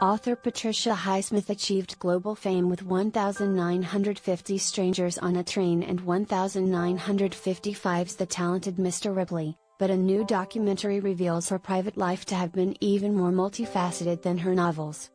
Author Patricia Highsmith achieved global fame with 1950 Strangers on a Train and 1955's The Talented Mr. Ripley, but a new documentary reveals her private life to have been even more multifaceted than her novels.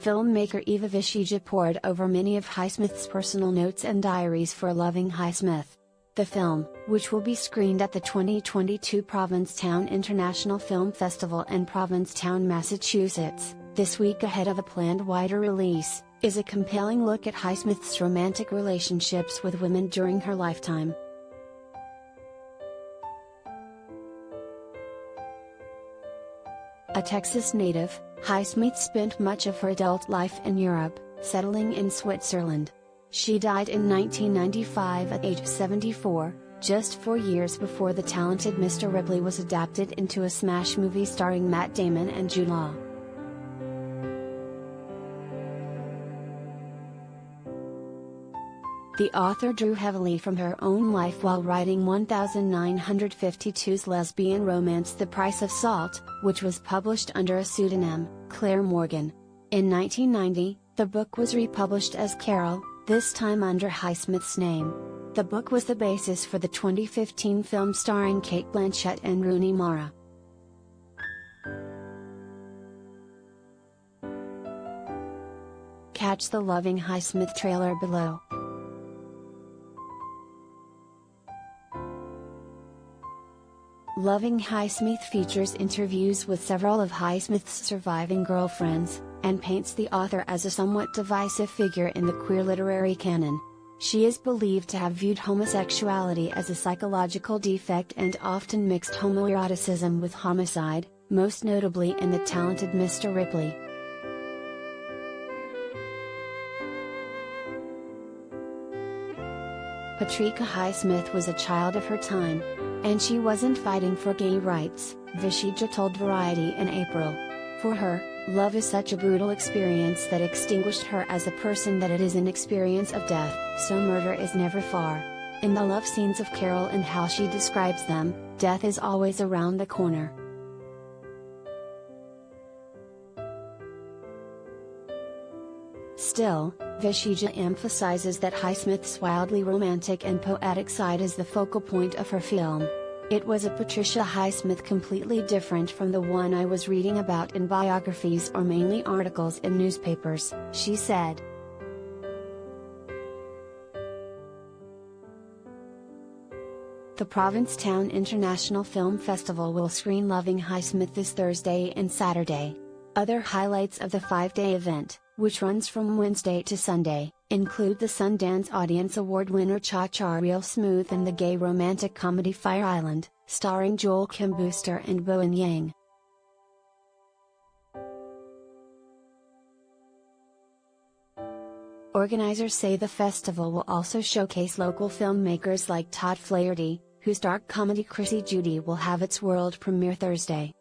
Filmmaker Eva Vitija pored over many of Highsmith's personal notes and diaries for Loving Highsmith. The film, which will be screened at the 2022 Provincetown International Film Festival in Provincetown, Massachusetts, this week ahead of a planned wider release, is a compelling look at Highsmith's romantic relationships with women during her lifetime. A Texas native, Highsmith spent much of her adult life in Europe, settling in Switzerland. She died in 1995 at age 74, just 4 years before The Talented Mr. Ripley was adapted into a smash movie starring Matt Damon and Jude Law. The author drew heavily from her own life while writing 1952's lesbian romance The Price of Salt, which was published under a pseudonym, Claire Morgan. In 1990, the book was republished as Carol, this time under Highsmith's name. The book was the basis for the 2015 film starring Cate Blanchett and Rooney Mara. Catch the Loving Highsmith trailer below. Loving Highsmith features interviews with several of Highsmith's surviving girlfriends, and paints the author as a somewhat divisive figure in the queer literary canon. She is believed to have viewed homosexuality as a psychological defect and often mixed homoeroticism with homicide, most notably in The Talented Mr. Ripley. Patricia Highsmith was a child of her time, and she wasn't fighting for gay rights, Vitija told Variety in April. For her, love is such a brutal experience that extinguished her as a person that it is an experience of death, so murder is never far. In the love scenes of Carol and how she describes them, death is always around the corner. Still, Vitija emphasizes that Highsmith's wildly romantic and poetic side is the focal point of her film. It was a Patricia Highsmith completely different from the one I was reading about in biographies or mainly articles in newspapers, she said. The Provincetown International Film Festival will screen Loving Highsmith this Thursday and Saturday. Other highlights of the 5-day event, which runs from Wednesday to Sunday, include the Sundance Audience Award winner Cha Cha Real Smooth and the gay romantic comedy Fire Island, starring Joel Kim Booster and Bowen Yang. Organizers say the festival will also showcase local filmmakers like Todd Flaherty, whose dark comedy Chrissy Judy will have its world premiere Thursday.